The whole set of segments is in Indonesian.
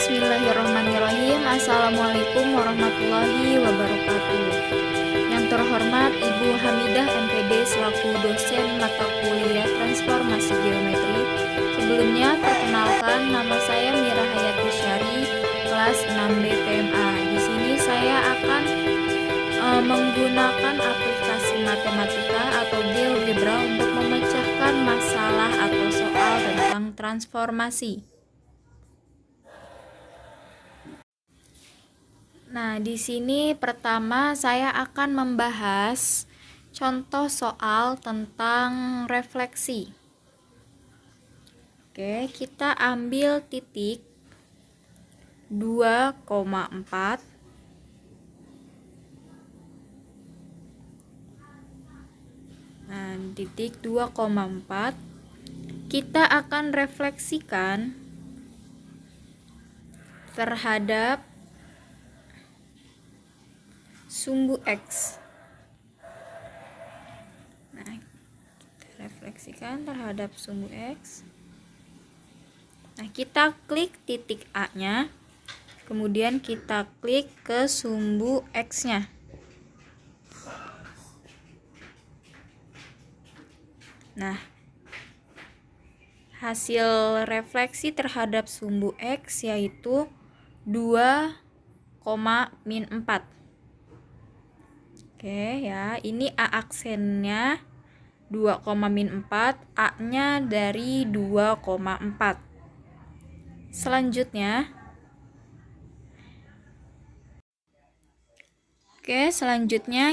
Bismillahirrahmanirrahim. Assalamualaikum warahmatullahi wabarakatuh. Yang terhormat Ibu Hamidah MPD selaku dosen mata kuliah Transformasi Geometri. Sebelumnya perkenalkan, nama saya Mira Hayati Syari, kelas 6B PMA. Di sini saya akan menggunakan aplikasi matematika atau GeoGebra untuk memecahkan masalah atau soal tentang transformasi. Nah, di sini pertama saya akan membahas contoh soal tentang refleksi. Oke, kita ambil titik 2,4. Nah, titik 2,4 kita akan refleksikan terhadap sumbu X. Nah, kita refleksikan terhadap sumbu X. Nah, kita klik titik A-nya, kemudian kita klik ke sumbu X-nya. Nah, hasil refleksi terhadap sumbu X yaitu 2, min 4. Oke ya, ini A aksennya 2, min 4, A-nya dari 2,4. Selanjutnya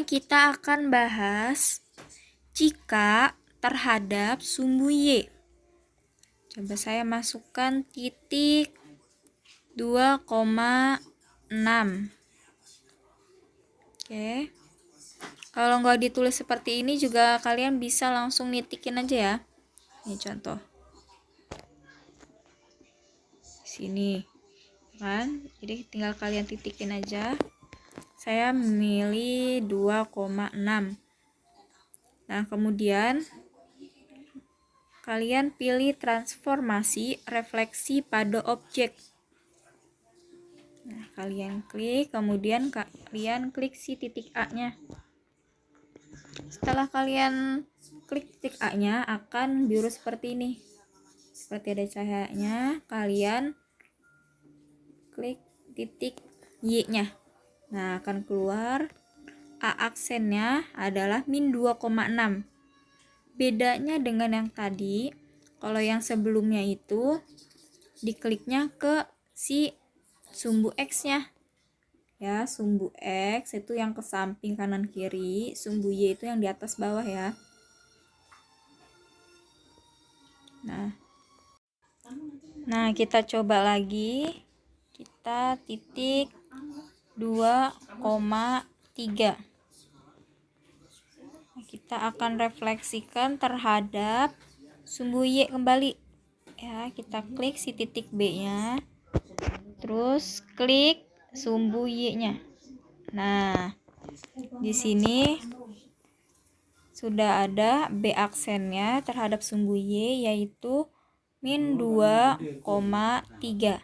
kita akan bahas jika terhadap sumbu Y. Coba saya masukkan titik 2,6. Oke. Kalau nggak ditulis seperti ini juga kalian bisa langsung nitikin aja ya. Ini contoh. Sini. Kan? Jadi tinggal kalian titikin aja. Saya memilih 2,6. Nah, kemudian kalian pilih transformasi refleksi pada objek. Nah, kalian klik, kemudian kalian klik si titik A-nya. Setelah kalian klik titik A-nya akan biru seperti ini. Seperti ada cahayanya, kalian klik titik Y-nya. Nah, akan keluar A aksennya adalah min 2,6. Bedanya dengan yang tadi, kalau yang sebelumnya itu dikliknya ke si sumbu X-nya. Ya, sumbu X itu yang ke samping kanan kiri, sumbu Y itu yang di atas bawah ya. Nah, kita coba lagi. Kita titik 2,3. Kita akan refleksikan terhadap sumbu Y kembali. Ya, kita klik si titik B-nya. Terus klik sumbu Y-nya. Nah, di sini sudah ada B aksennya terhadap sumbu Y yaitu min 2,3.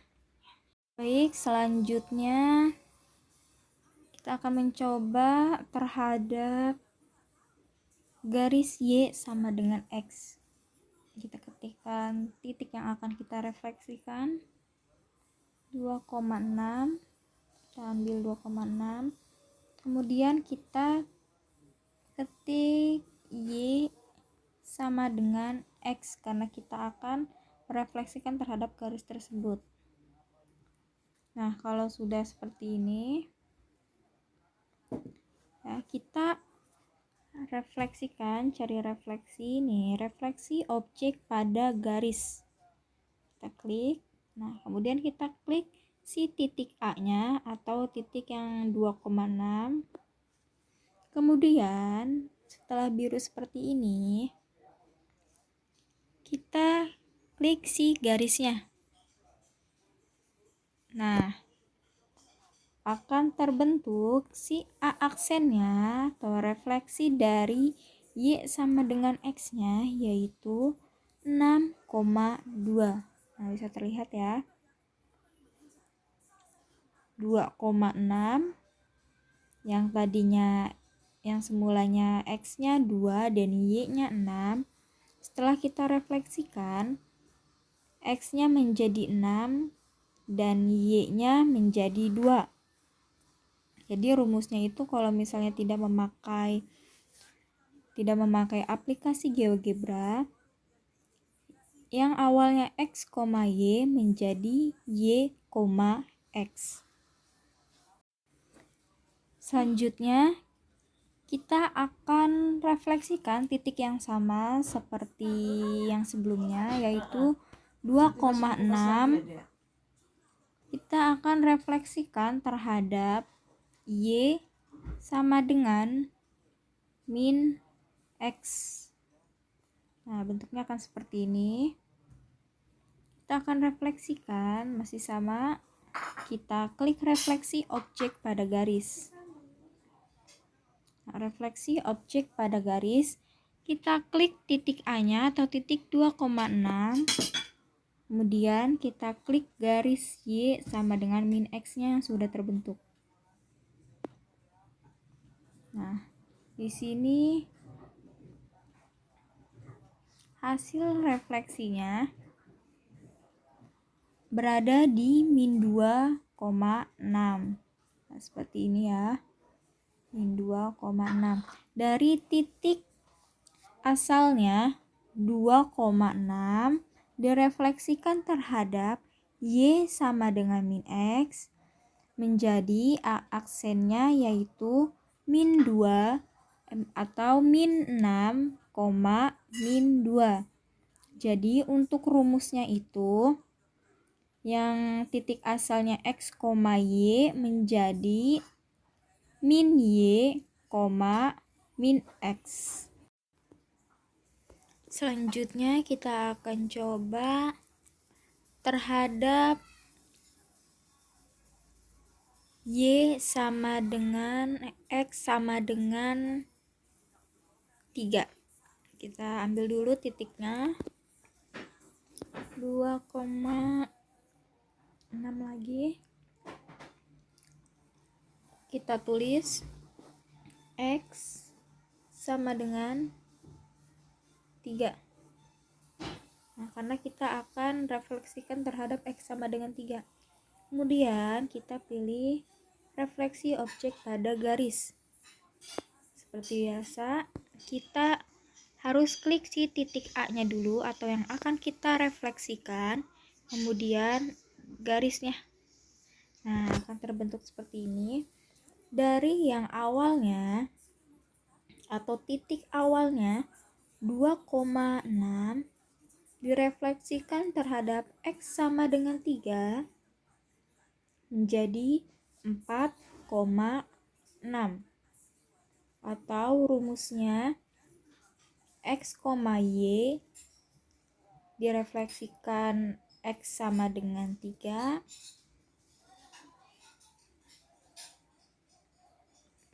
Baik, selanjutnya kita akan mencoba terhadap garis Y sama dengan X. Kita ketikkan titik yang akan kita refleksikan 2,6. Kita ambil 2,6. Kemudian kita ketik Y sama dengan X karena kita akan merefleksikan terhadap garis tersebut. Nah, kalau sudah seperti ini ya, kita refleksikan, cari refleksi nih, refleksi objek pada garis. Kita klik. Nah, kemudian kita klik si titik A-nya atau titik yang 2,6. Kemudian setelah biru seperti ini, kita klik si garisnya. Nah, akan terbentuk si A aksennya atau refleksi dari Y sama dengan X-nya yaitu 6,2. Nah, bisa terlihat ya. 2,6, yang semulanya X-nya 2 dan Y-nya 6. Setelah kita refleksikan, X-nya menjadi 6 dan Y-nya menjadi 2. Jadi rumusnya itu kalau misalnya tidak memakai aplikasi GeoGebra, yang awalnya X, Y menjadi Y, X. Selanjutnya kita akan refleksikan titik yang sama seperti yang sebelumnya, yaitu 2,6. Kita akan refleksikan terhadap Y sama dengan min X. Nah, bentuknya akan seperti ini. Kita akan refleksikan, masih sama, kita klik refleksi objek pada garis. Nah, refleksi objek pada garis, kita klik titik A-nya atau titik 2,6. Kemudian kita klik garis Y sama dengan min X-nya yang sudah terbentuk. Nah, di sini hasil refleksinya berada di min 2,6. Nah, seperti ini ya. Min 2,6. Dari titik asalnya 2,6 direfleksikan terhadap Y sama dengan min X, menjadi aksennya yaitu min 2 atau min 6, min 2. Jadi untuk rumusnya itu yang titik asalnya X, Y menjadi min Y, min X. Selanjutnya kita akan coba terhadap Y sama dengan X sama dengan 3. Kita ambil dulu titiknya. 2,6 lagi. Kita tulis X sama dengan 3. Nah, karena kita akan refleksikan terhadap X sama dengan 3. Kemudian kita pilih refleksi objek pada garis. Seperti biasa, kita harus klik si titik A-nya dulu atau yang akan kita refleksikan, kemudian garisnya. Nah, akan terbentuk seperti ini. Dari yang awalnya atau titik awalnya 2,6 direfleksikan terhadap X sama dengan 3 menjadi 4,6. Atau rumusnya X, Y direfleksikan X sama dengan 3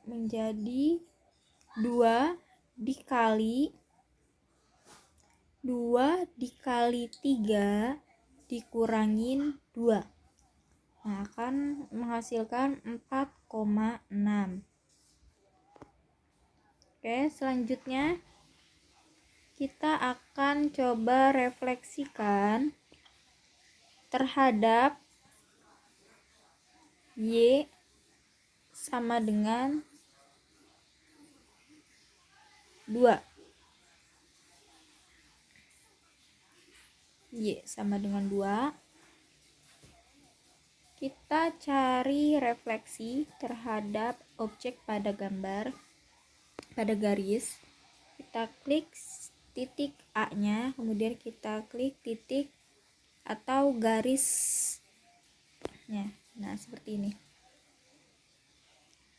menjadi 2 dikali 3 dikurangin 2. Nah, akan menghasilkan 4,6. Oke, selanjutnya kita akan coba refleksikan terhadap Y sama dengan 2. Y sama dengan 2. Kita cari refleksi terhadap objek pada gambar, pada garis. Kita klik titik A-nya, kemudian kita klik titik atau garisnya. Nah, seperti ini.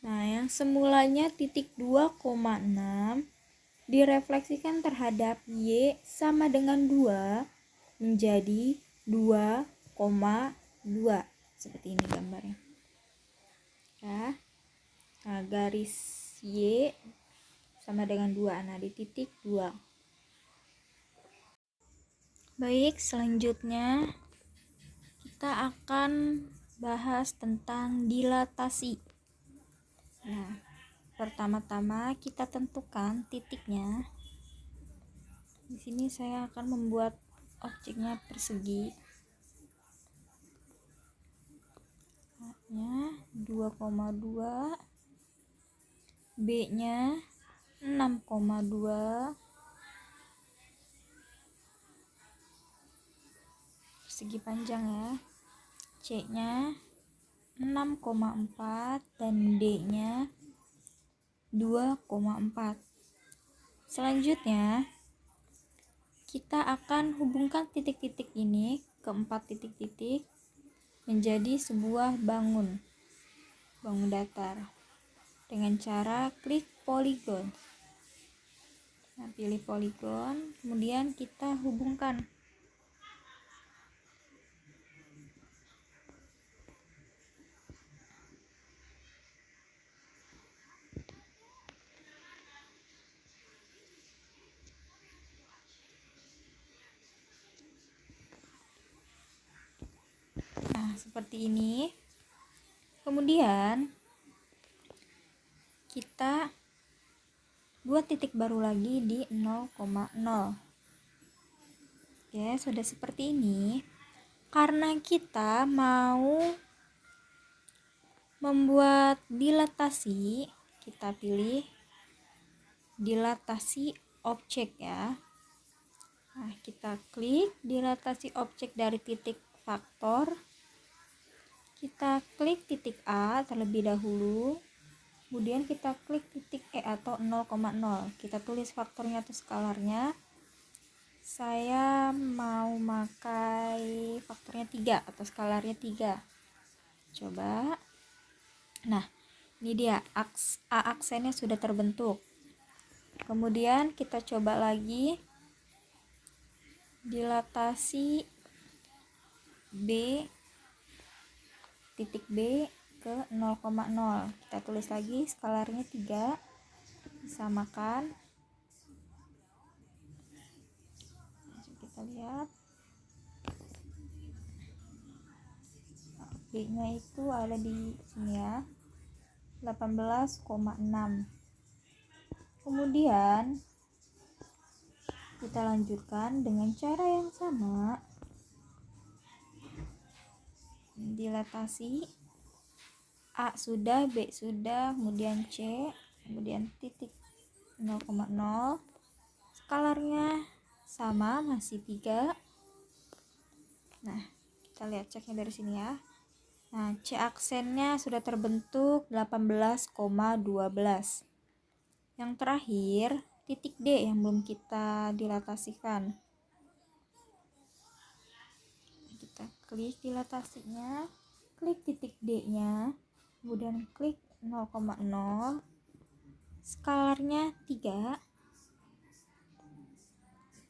Nah, yang semulanya titik 2,6 direfleksikan terhadap Y sama dengan 2 menjadi 2,2. Seperti ini gambarnya. Ya. Nah, garis Y sama dengan 2. Nah, di titik 2. Baik, selanjutnya kita akan bahas tentang dilatasi. Nah, pertama-tama kita tentukan titiknya. Di sini saya akan membuat objeknya persegi. A-nya 2,2, B-nya 6,2, persegi panjang ya. C-nya 6,4 dan D-nya 2,4. Selanjutnya, kita akan hubungkan titik-titik ini ke 4 titik-titik menjadi sebuah bangun datar dengan cara klik poligon. Nah, pilih poligon, kemudian kita hubungkan. Nah, seperti ini. Kemudian kita buat titik baru lagi di 0,0. Oke, sudah seperti ini. Karena kita mau membuat dilatasi, kita pilih dilatasi objek ya. Nah, kita klik dilatasi objek dari titik faktor. Kita klik titik A terlebih dahulu, kemudian kita klik titik E atau 0,0. Kita tulis faktornya atau skalarnya. Saya mau pakai faktornya 3 atau skalarnya 3. Coba. Nah, ini dia A aksennya sudah terbentuk. Kemudian kita coba lagi dilatasi B, titik B ke 0,0. Kita tulis lagi skalarnya 3, disamakan. Kita lihat B nya itu ada di sini ya, 18,6. Kemudian kita lanjutkan dengan cara yang sama, dilatasi A sudah, B sudah, kemudian C, kemudian titik 0,0, skalarnya sama, masih 3. Nah, kita lihat ceknya dari sini ya. Nah, C aksennya sudah terbentuk 18,12. Yang terakhir, titik D yang belum kita dilatasikan. Kita klik dilatasinya, klik titik D-nya, kemudian klik 0,0, skalarnya 3.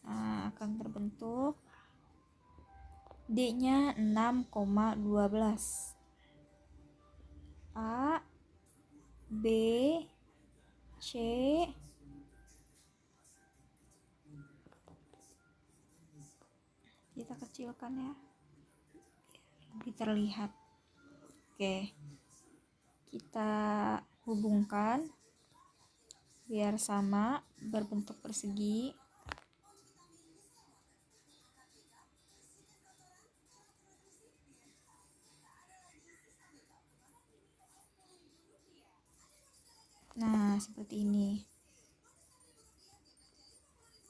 Nah, akan terbentuk D-nya 6,12. A, B, C, kita kecilkan ya, lebih terlihat. Oke, kita hubungkan biar sama, berbentuk persegi. Nah, seperti ini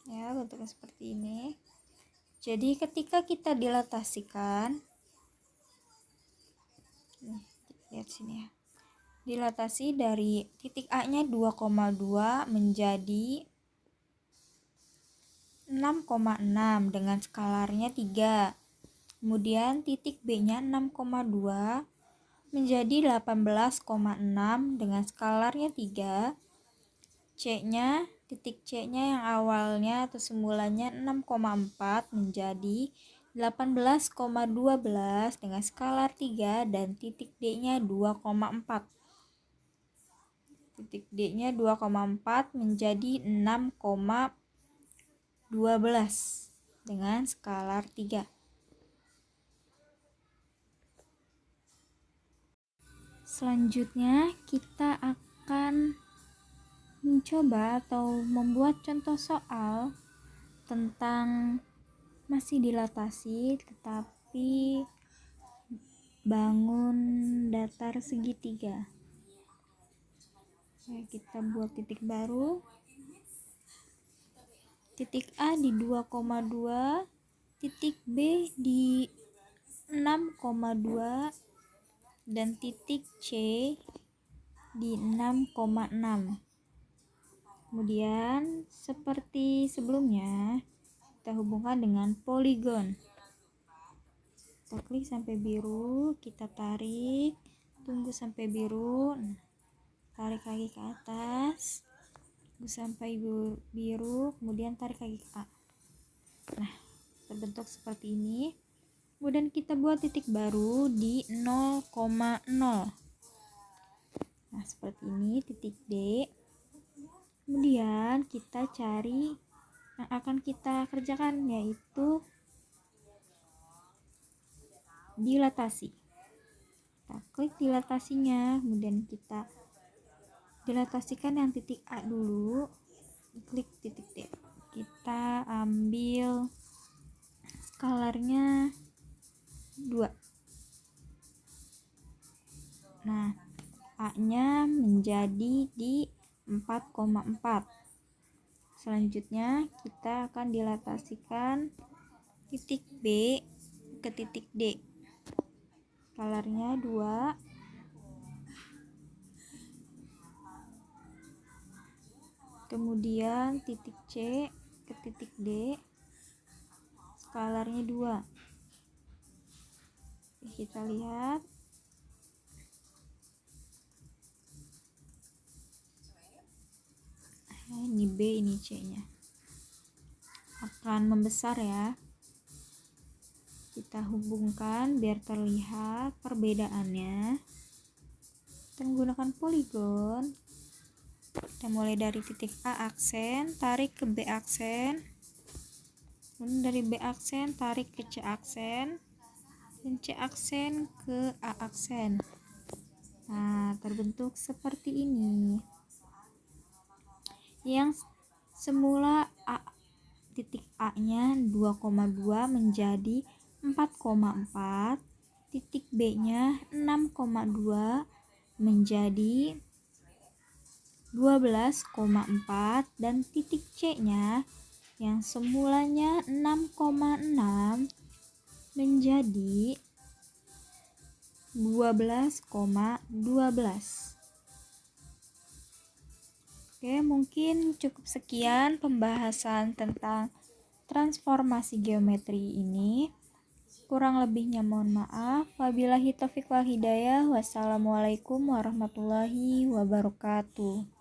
ya, bentuknya seperti ini. Jadi ketika kita dilatasikan, lihat sini ya, dilatasi dari titik A nya 2,2 menjadi 6,6 dengan skalarnya 3. Kemudian titik B nya 6,2 menjadi 18,6 dengan skalarnya 3. C nya, titik C nya yang awalnya atau semulanya 6,4 menjadi 18,12 dengan skalar 3 dan titik D nya 2,4. Titik D nya 2,4 menjadi 6,12 dengan skalar 3. Selanjutnya kita akan mencoba atau membuat contoh soal tentang masih dilatasi tetapi bangun datar segitiga. Oke, kita buat titik baru. Titik A di 2,2, titik B di 6,2, dan titik C di 6,6. Kemudian seperti sebelumnya, kita hubungkan dengan poligon. Kita klik sampai biru, kita tarik, tunggu sampai biru, tarik lagi ke atas, tunggu sampai biru, kemudian tarik lagi ke A. Nah, terbentuk seperti ini. Kemudian kita buat titik baru di 0,0. Nah, seperti ini titik D. Kemudian kita cari yang akan kita kerjakan, yaitu dilatasi. Kita klik dilatasinya, kemudian kita dilatasikan yang titik A dulu, klik titik D. Kita ambil skalarnya 2. Nah, A-nya menjadi di 4,4. Selanjutnya kita akan dilatasikan titik B ke titik D. Skalarnya 2. Kemudian titik C ke titik D. Skalarnya 2. Kita lihat. Ini B, ini C-nya. Akan membesar ya. Kita hubungkan biar terlihat perbedaannya. Kita menggunakan poligon. Kita mulai dari titik A aksen, tarik ke B aksen. Kemudian dari B aksen, tarik ke C aksen. Dan C aksen ke A aksen. Nah, terbentuk seperti ini. Yang semula titik A-nya 2,2 menjadi 4,4, titik B-nya 6,2 menjadi 12,4, dan titik C-nya yang semulanya 6,6 menjadi 12,12. Oke, mungkin cukup sekian pembahasan tentang transformasi geometri ini. Kurang lebihnya mohon maaf. Wabillahi taufiq wal hidayah. Wassalamualaikum warahmatullahi wabarakatuh.